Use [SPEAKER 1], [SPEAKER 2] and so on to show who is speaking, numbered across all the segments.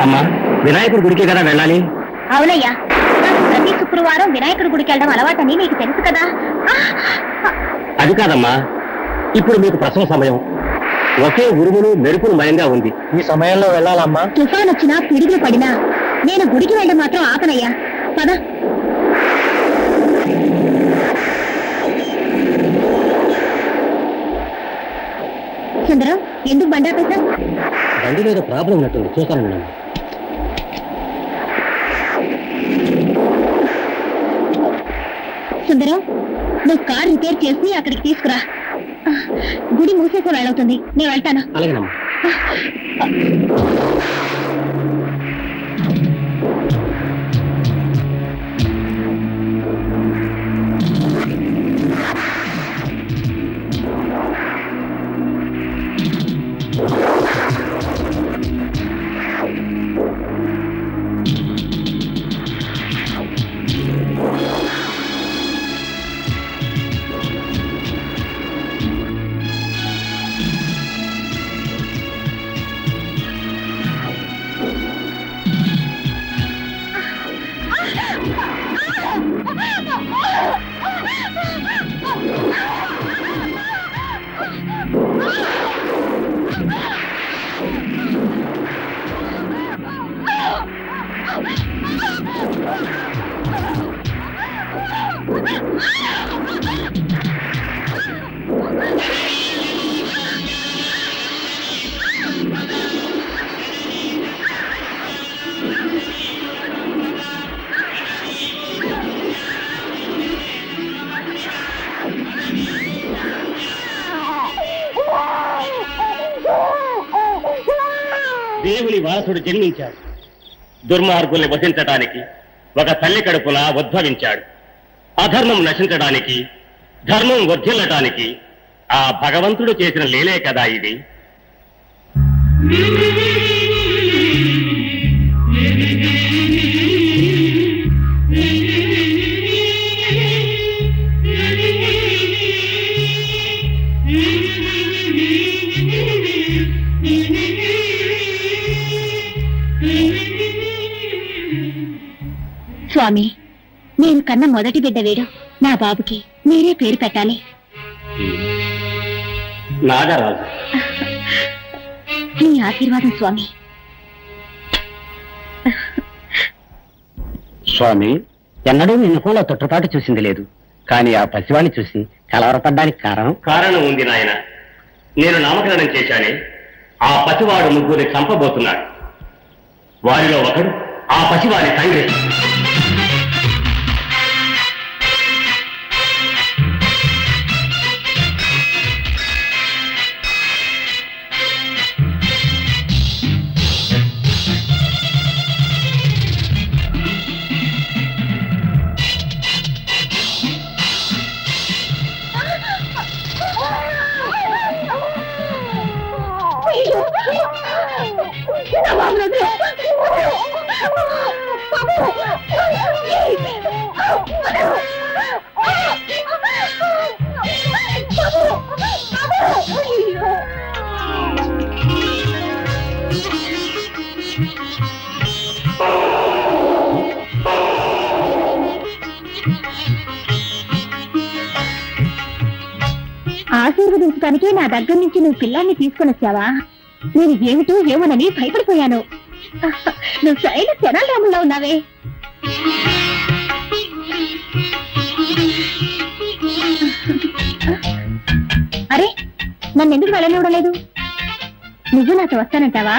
[SPEAKER 1] అమ్మా, వినాయకుడి గుడికి కదా వెళ్ళాలి?
[SPEAKER 2] అవునయ్యా, ప్రతి శుక్రవారం వినాయకుడి గుడికి వెళ్ళడం అలవాటని నీకు తెలుసు కదా.
[SPEAKER 1] అది కాదమ్మా, ఇప్పుడు మీకు ప్రసవ సమయం. ఒకే ఉరుములు మెరుపులు మయంగా ఉంది. ఈ సమయంలో వెళ్ళాలమ్మా.
[SPEAKER 2] తుఫాన్ వచ్చినా పిడుగులు పడినా నేను గుడికి వెళ్ళడం మాత్రం ఆపనయ్యా. పద. సుందరం, ఎందుకు బండి ఆపేశావు?
[SPEAKER 1] బండి మీద ప్రాబ్లం ఉన్నట్టుంది, చూస్తాను.
[SPEAKER 2] సుందరం, నువ్వు కార్ రిపేర్ చేసి అక్కడికి తీసుకురా. గుడి మూసేసే వెళ్ళవుతుంది, నేను వెళ్తాను.
[SPEAKER 1] అలాగేనమ్మా. దేవుని వారసుడు జన్మించాడు. దుర్మార్గుల్ని వధించడానికి ఒక తల్లి కడుపున ఉద్భవించాడు. అధర్మం నశించడానికి, ధర్మం వర్ధిల్లటానికి ఆ భగవంతుడు చేసిన లీలే కదా ఇది.
[SPEAKER 2] స్వామి, నేను కన్న మొదటి బిడ్డ వీడు. నా బాబుకి మీరే పేరు పెట్టాలి.
[SPEAKER 1] నాగరాజు.
[SPEAKER 2] మీ ఆశీర్వాదం స్వామి.
[SPEAKER 1] స్వామి, ఎన్నడూ నిన్ను కూడా తొట్టుపాటు చూసింది లేదు. కానీ ఆ పసివాణ్ణి చూసి కలవరపడ్డానికి కారణం ఉంది నాయన. నేను నామకరణం చేశానే, ఆ పసివాడు ముగ్గురిని చంపబోతున్నాడు. వారిలో ఒకడు ఆ పసివాడి తండ్రి.
[SPEAKER 2] ఆశీర్వదించడానికి నా దగ్గర నుంచి నువ్వు పిల్లాన్ని తీసుకొని వచ్చావా? నేను ఏమిటో ఏమోనని భయపడిపోయాను. నువ్వు శైల శనారాముల్లో ఉన్నావే. అరే, నన్ను ఎందుకు వెళ్ళనివ్వలేదు? నువ్వు నాతో వస్తానంటావా?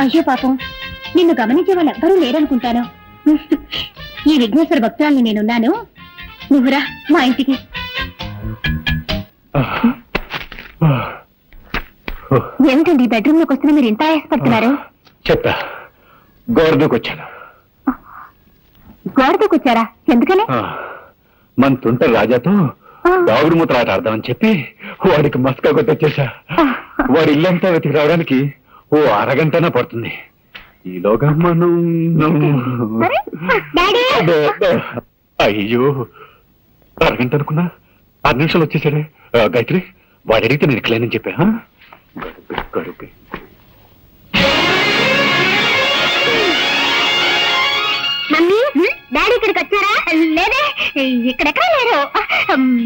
[SPEAKER 2] అయ్యో పాపం, నిన్ను గమనించే వాళ్ళు ఎవ్వరూ లేరనుకుంటాను. ఈ విఘ్నేశ్వర భక్తురాల్ని నేనున్నాను, నువ్వురా మా ఇంటికి. ఏమిటండి బెడ్రూమ్ లోకి వస్తున్నా మీరు ఇంత ఆయాసపడుతున్నారు?
[SPEAKER 1] చెప్తా. గోరదూకొచ్చాను.
[SPEAKER 2] గోరదూకొచ్చారా? ఎందుకని?
[SPEAKER 1] మన తుంట రాజాతో దాగుడు మూతలాట ఆడదామని చెప్పి వాడికి మస్కా కొట్టొచ్చేసా. వాడి ఇల్లంతా వెతికి రావడానికి ఓ అరగంటనా పడుతుంది. ఈలోగా మనం అయ్యో, అరగంట అనుకున్నా 6 నిమిషాలు వచ్చేసాడే. గాయత్రి, వాడు అడిగితే నేను ఇట్లేనని చెప్పా.
[SPEAKER 2] ఇక్కడెక్కడ లేరు.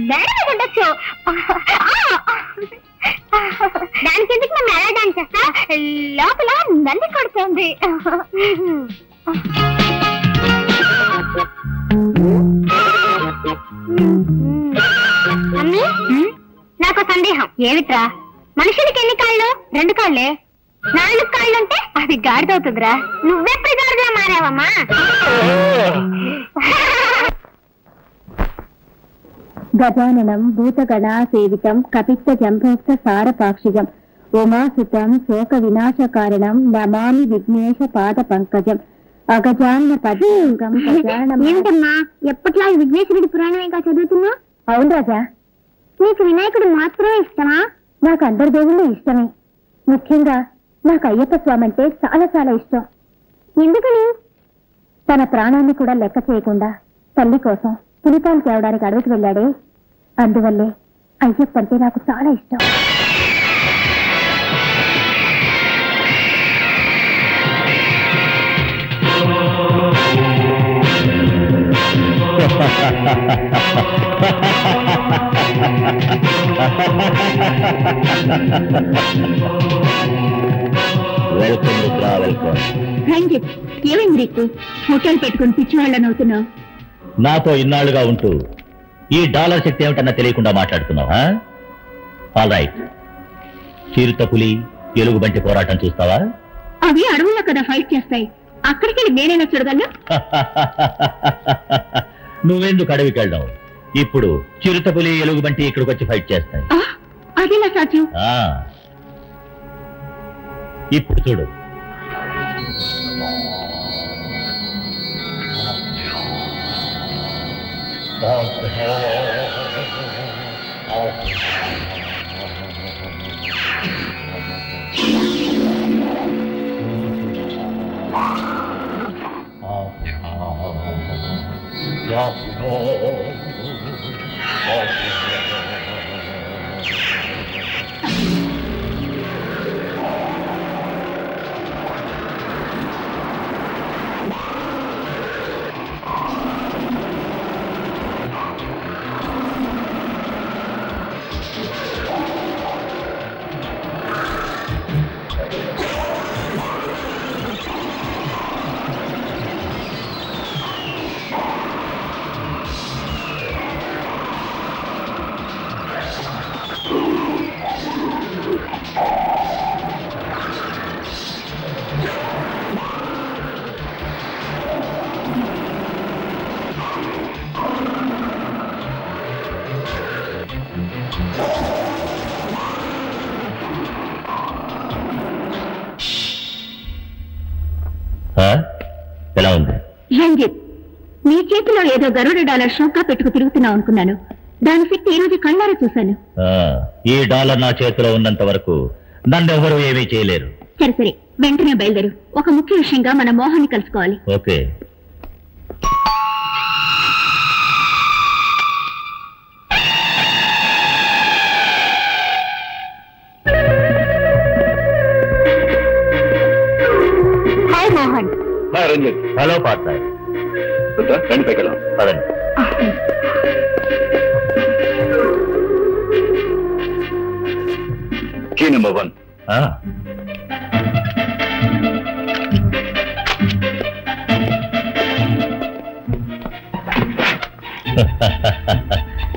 [SPEAKER 2] మేడం ఉండొచ్చు. దానికి ఎందుకు మేము ఎలా డాన్స్ చేస్తా? లోపల నల్లి కొడుతుంది. మమ్మీ, నాకు సందేహం. ఏమిట్రా? మనుషులకి ఎన్ని కాళ్ళు? 2 కాళ్ళే. 4 కాళ్ళుంటే అది గాడిదవుతుందిరా. నువ్వెప్పుడు గాడిదలా మారావమ్మా? గజాననం భూతగణా సేవితం కపిత్త జంభోక్త సారపాక్షిజం ఉమాసుతం శోక వినాశ కారణం నమామి విఘ్నేశ పాద పంకజం అగజాన్న పద్మం. ఏమిటమ్మా ఎప్పట్లా విఘ్నేశ్వరుడి పురాణమేగా చదువుతున్నా? అవును రాజా. నీకు వినాయకుడు మాత్రమే ఇష్టమా? నాకు అందరి దేవుళ్ళు ఇష్టమే. ముఖ్యంగా నాకు అయ్యప్ప స్వామి అంటే చాలా చాలా ఇష్టం. ఎందుకని? తన ప్రాణాన్ని కూడా లెక్క చేయకుండా తల్లి కోసం పులిపాలు తేవడానికి అడవికి వెళ్ళాడే, అందువల్లే అయ్యప్ప అంటే నాకు చాలా ఇష్టం.
[SPEAKER 1] Welcome Rudra, welcome.
[SPEAKER 2] Thank you. ఏమైంది రిక్కు? హోటల్ పెట్టుకుని పిచ్చివాళ్ళని అవుతున్నావు?
[SPEAKER 1] నాతో ఇన్నాళ్లుగా ఉంటూ ఈ డాలర్ శక్తి ఏమిటన్నా తెలియకుండా మాట్లాడుతున్నావా? All right. చిరుతపులి ఎలుగుబంటి పోరాటం చూస్తావా?
[SPEAKER 2] అవి అడవుల్లో కదా ఫైట్ చేస్తాయి. అక్కడికి నేనైనా చూడగలను.
[SPEAKER 1] నువ్వెందుకు అడవికి వెళ్ళడం? ఇప్పుడు చిరుతపులి ఎలుగుబంటి ఇక్కడికి వచ్చి ఫైట్ చేస్తాయి.
[SPEAKER 2] అదేనా సాధ్యం?
[SPEAKER 1] ఇప్పుడు చూడు. ఎలా ఉంది
[SPEAKER 2] రంజిత్? నీ చేతిలో ఏదో గరుడ డాలర్ షోకా పెట్టుకు తిరుగుతున్నావు అనుకున్నాను. దాని శక్తి ఈ రోజు కళ్ళారా చూశాను.
[SPEAKER 1] ఈ డాలర్ నా చేతిలో ఉన్నంత వరకు నన్నెవరూ ఏమీ చేయలేరు.
[SPEAKER 2] సరే సరే, వెంటనే బయలుదేరు. ఒక ముఖ్య విషయంగా మన మోహన్ని కలుసుకోవాలి.
[SPEAKER 1] Okay.
[SPEAKER 2] Hi Mohan.
[SPEAKER 1] Hi Ranjith. Hello partner. రండి పైకెళ్ళాం. పదండి. Key number 1.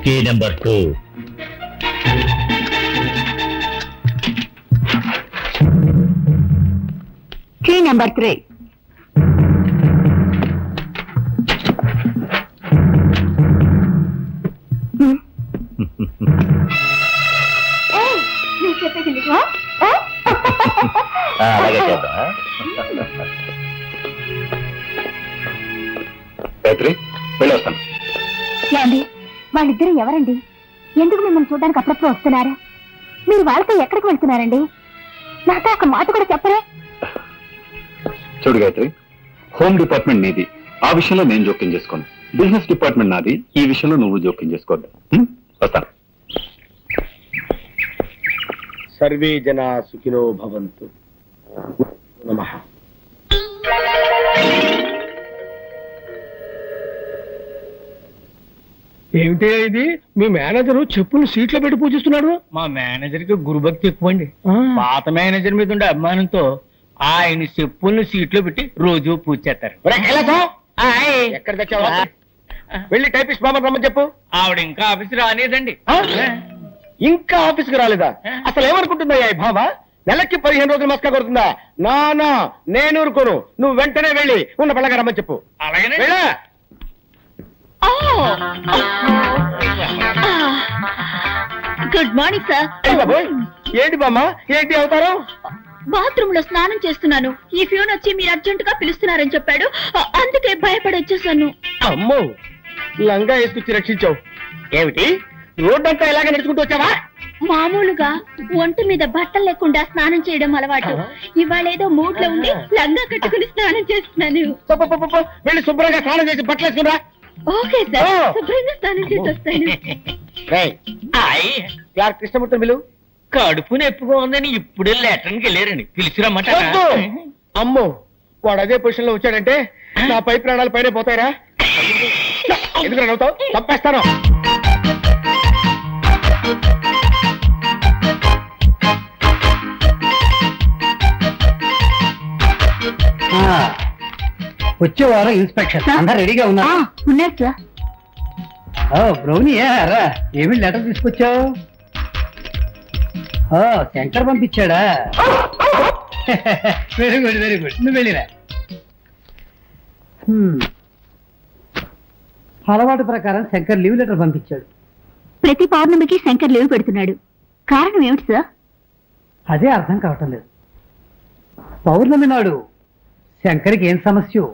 [SPEAKER 1] Key number 2.
[SPEAKER 2] Key number 3.
[SPEAKER 1] అలాగే చేద్దాం. గాయత్రి, వెళ్ళొస్తాను.
[SPEAKER 2] ఏమండి, వాళ్ళిద్దరూ ఎవరండి? ఎందుకు మిమ్మల్ని చూడడానికి అప్పుడప్పుడు వస్తున్నారా? మీరు వాళ్ళతో ఎక్కడికి వెళ్తున్నారండి? నాతో ఒక మాట కూడా చెప్పరే?
[SPEAKER 3] చూడు గాయత్రి, హోమ్ డిపార్ట్మెంట్ నీది, ఆ విషయంలో నేను జోక్యం చేసుకోను. బిజినెస్ డిపార్ట్మెంట్ నాది, ఈ విషయంలో నువ్వు జోక్యం చేసుకోవద్దు. వస్తాను.
[SPEAKER 4] సర్వే జనా సుఖినో భవంతు. నమః. ఏమిటి ఇది? మీ మేనేజర్ చెప్పులు సీట్లో పెట్టి పూజిస్తున్నాడు.
[SPEAKER 5] మా మేనేజర్ కి గురుభక్తి ఎక్కువ అండి. పాత మేనేజర్ మీద ఉండే అభిమానంతో ఆయన చెప్పుల్ని సీట్లో పెట్టి రోజు పూజ చేస్తారు.
[SPEAKER 4] ఎక్కడ తెచ్చావా? వెళ్ళి టైపిస్ట్ బాబా రమ్మని చెప్పు.
[SPEAKER 5] ఆవిడ ఇంకా ఆఫీస్ రాలేదండి.
[SPEAKER 4] ఇంకా ఆఫీస్కి రాలేదా? అసలు ఏమనుకుంటుందా ఈ భావ? నెలకి 15 రోజులు మస్కా కొడుతుందా? నా నేను ఊరుకోను. నువ్వు వెంటనే వెళ్ళి ఉన్న పిల్లగా రమ్మని చెప్పు.
[SPEAKER 5] అలాగనే
[SPEAKER 2] గుడ్ మార్నింగ్ సార్.
[SPEAKER 4] ఏంటి బామ్మ, ఏంటి అవుతారు?
[SPEAKER 2] బాత్రూమ్ లో స్నానం చేస్తున్నాను. ఈ ఫ్యూన్ వచ్చి మీరు అర్జెంట్ గా పిలుస్తున్నారని చెప్పాడు, అందుకే భయపడి వచ్చేసాను.
[SPEAKER 4] అమ్మో, లంగా వేసుకొచ్చి రక్షించావు. ఏమిటి రోడ్డంతా ఇలాగే నడుచుకుంటూ వచ్చావా?
[SPEAKER 2] మామూలుగా ఒంటి మీద బట్టలు లేకుండా స్నానం చేయడం అలవాటు. ఇవాళ ఏదో మూడ్ లో ఉండి లంగా కట్టుకుని స్నానం చేస్తున్నాను.
[SPEAKER 4] వెళ్ళి శుభ్రంగా స్నానం చేసి బట్టలు వేసుకురా.
[SPEAKER 2] ఓకే సార్, శుభ్రంగా స్నానం చేసి వస్తాను.
[SPEAKER 4] క్లార్క్ కృష్ణమూర్తి బిలు.
[SPEAKER 5] కడుపు నొప్పిగా ఉందని ఇప్పుడే లెటర్కి వెళ్ళారండి. పిలిచిరమ్మాట.
[SPEAKER 4] అమ్మో, వాడు అదే పొజిషన్ లో వచ్చాడంటే నా పై ప్రాణాలు పైన పోతాయిరా. ఎందుకు నవ్వుతావు? తప్పేస్తాను.
[SPEAKER 1] వచ్చే వారం ఇన్స్పెక్షన్ అందరు రెడీగా ఉన్నారు.
[SPEAKER 2] ఉన్నారు సార్.
[SPEAKER 1] బ్రౌనీ రా, ఏమి లెటర్ తీసుకొచ్చావు? శంకర్ పంపించాడా? Very good very good. నువ్వు వెళ్ళిరా. అలవాటు ప్రకారం శంకర్ లీవ్ లెటర్ పంపించాడు.
[SPEAKER 2] ప్రతి పౌర్ణమికి శంకర్ లీవ్ పెడుతున్నాడు. కారణం ఏమిటి సార్?
[SPEAKER 1] అదే అర్థం కావటం లేదు. పౌర్ణమి నాడు శంకర్కి ఏం సమస్య?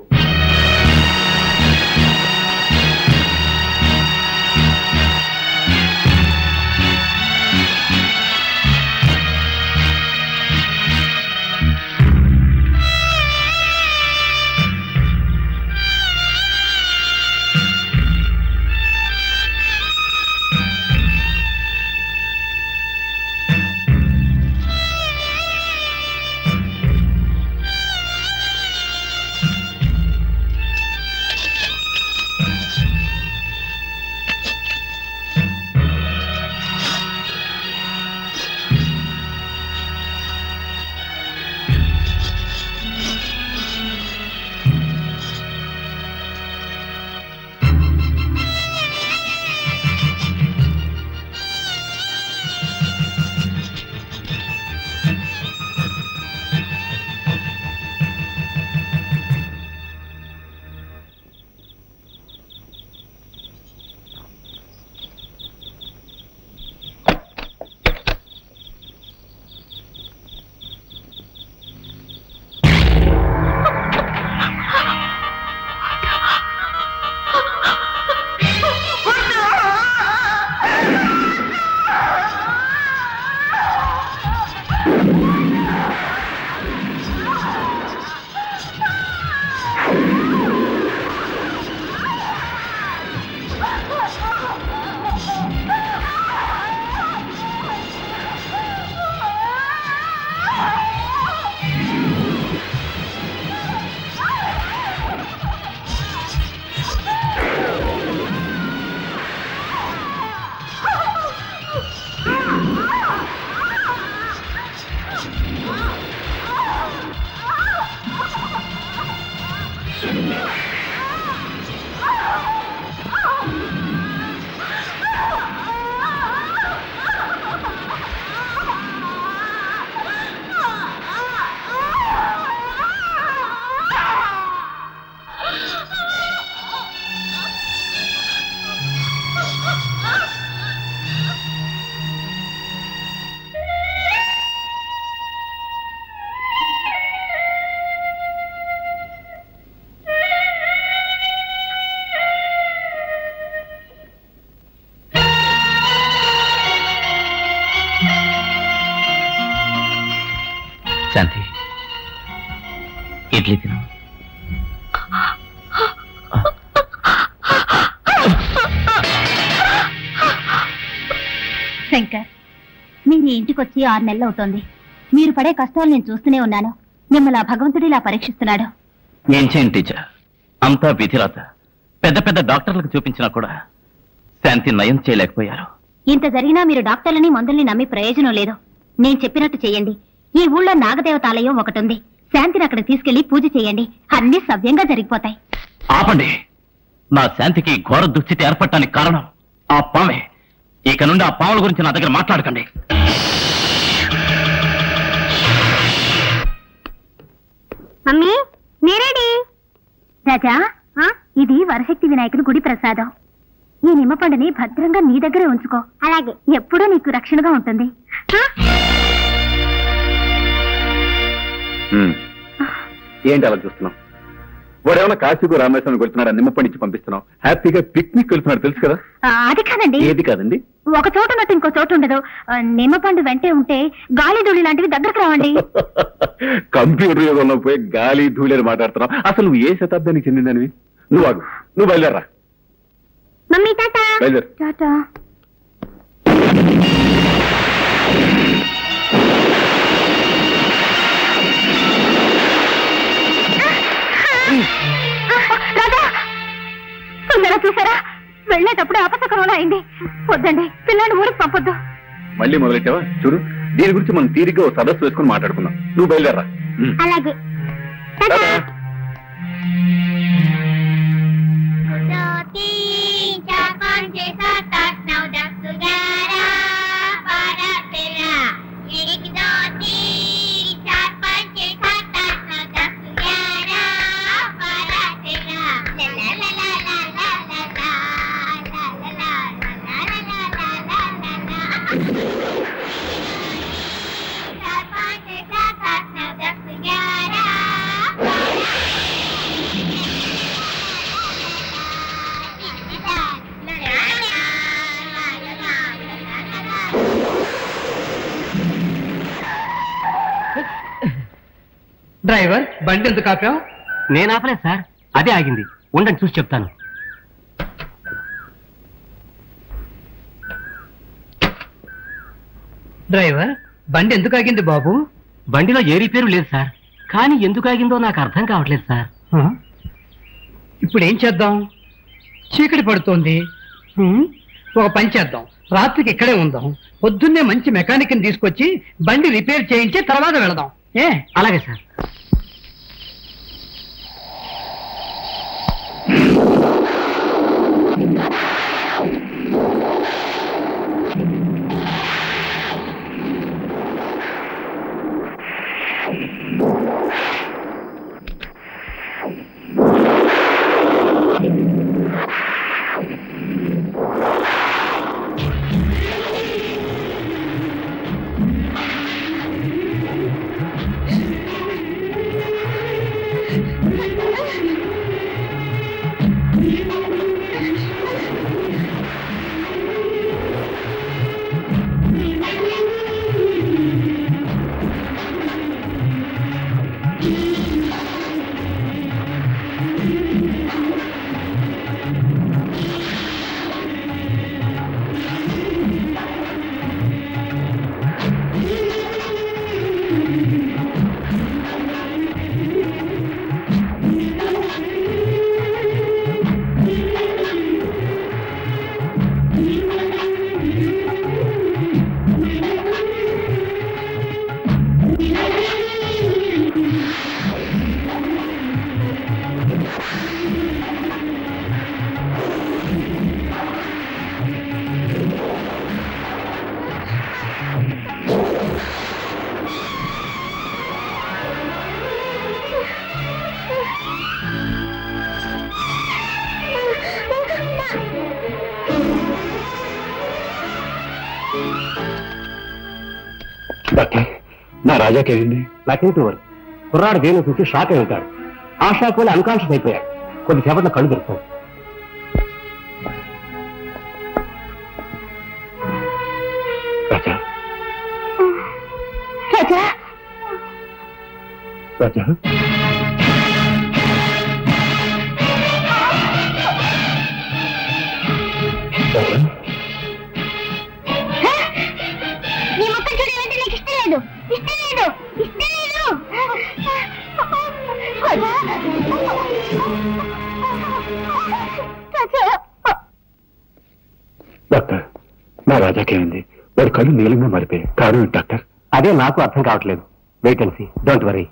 [SPEAKER 5] శాంతి, ఇడ్లీ తిను.
[SPEAKER 2] శంకర్, మీరు ఇంటికి వచ్చి 6 నెలలు అవుతోంది. మీరు పడే కష్టాలు నేను చూస్తూనే ఉన్నాను. మిమ్మల్ని ఆ భగవంతుడు ఇలా పరీక్షిస్తున్నాడు.
[SPEAKER 5] ఏం చేయండి టీచర్, అంతా విధిరాత. పెద్ద పెద్ద డాక్టర్లకు చూపించినా కూడా
[SPEAKER 3] శాంతి నయం చేయలేకపోయారు.
[SPEAKER 2] ఇంత జరిగినా మీరు డాక్టర్లని మందుల్ని నమ్మి ప్రయోజనం లేదు. నేను చెప్పినట్టు చెయ్యండి. ఈ ఊళ్ళో నాగదేవతాలయం ఒకటి ఉంది. శాంతిని అక్కడ తీసుకెళ్లి పూజ చేయండి. అన్ని సవ్యంగా జరిగిపోతాయి.
[SPEAKER 3] ఆపండి. నా శాంతికి ఘోర దుస్థితి ఏర్పడటానికి కారణం ఆ పామే. ఇక నుండి ఆ పాముల గురించి నా దగ్గర మాట్లాడకండి.
[SPEAKER 2] మమ్మీ నేరేడి రాజా, ఇది వరశక్తి వినాయకుడి గుడి ప్రసాదం. ఈ నిమ్మపండుని భద్రంగా నీ దగ్గరే ఉంచుకో. అలాగే ఎప్పుడూ నీకు రక్షణగా ఉంటుంది.
[SPEAKER 3] ఏంటి అలా చూస్తున్నావు? వాడేమన్నా కాశీకు రామేశ్వరం వెళ్తున్నాడు, నిమ్మపండిచ్చి పంపిస్తున్నావు. హ్యాపీగా పిక్నిక్ వెళ్తున్నాడు, తెలుసు కదా.
[SPEAKER 2] అది కాదండి.
[SPEAKER 3] ఏది కాదండి?
[SPEAKER 2] ఒక చోట ఉన్నట్టు ఇంకో చోట ఉండదు. నిమ్మపండు వెంటే ఉంటే గాలి ధూళి లాంటివి దగ్గరకు రావండి.
[SPEAKER 3] కంప్యూటర్ యుగంలో పోయి గాలి ధూళి అని మాట్లాడుతున్నావు. అసలు నువ్వు ఏ శతాబ్దానికి చెందిందనివి? నువ్వు ఆగు, నువ్వు బయలుదేరా.
[SPEAKER 2] Mummy tata.
[SPEAKER 3] బయలుదేరు.
[SPEAKER 2] టాటా. చూసారా, వెళ్ళేటప్పుడు అపశకరంలో అయింది. వద్దండి, పిల్లాన్ని ఊరికి పంపొద్దు.
[SPEAKER 3] మళ్ళీ మొదలెట్టావా? చూడు, దీని గురించి మనం తీరిగ్గా ఓ సదస్సు వేసుకుని మాట్లాడుకుందాం. నువ్వు బయలుదేరా.
[SPEAKER 2] అలాగే.
[SPEAKER 5] డ్రైవర్, బండి ఎందుకు ఆపావు?
[SPEAKER 1] నేను ఆపలేదు సార్, అదే ఆగింది. ఉండండి చూసి చెప్తాను.
[SPEAKER 5] డ్రైవర్, బండి ఎందుకు ఆగింది బాబు?
[SPEAKER 1] బండిలో ఏ రిపేరు లేదు సార్, కానీ ఎందుకు ఆగిందో నాకు అర్థం కావట్లేదు సార్.
[SPEAKER 5] ఇప్పుడు ఏం చేద్దాం? చీకటి పడుతోంది. ఒక పని చేద్దాం, రాత్రికి ఇక్కడే ఉందాం. పొద్దున్నే మంచి మెకానిక్ ని తీసుకొచ్చి బండి రిపేర్ చేయించి తర్వాత వెళదాం.
[SPEAKER 1] అలాగే సార్.
[SPEAKER 3] నా రాజాకేంది?
[SPEAKER 1] Nothing to worry. కుర్రాడు దేని చూసి షాక్ అయి ఉంటాడు. ఆ షాక్ వల్ల అన్కాన్షియస్ అయిపోయాడు. కొద్దిసేపట్లో కళ్ళు దొరుకుతాయి.
[SPEAKER 3] రాజా,
[SPEAKER 2] రాజా,
[SPEAKER 3] రాజా,
[SPEAKER 2] నీ మొత్తం చూడాలంటే నాకు ఇష్టం లేదు. ఇష్టం లేదు, ఇష్టం లేదు. రాజా,
[SPEAKER 3] డాక్టర్ నా రాజాకేమైంది? వాడి కళ్ళు నీలంగా మారిపోయాయి. కారణం ఏంటి డాక్టర్?
[SPEAKER 1] అదే నాకు అర్థం కావట్లేదు. Wait and see, don't worry.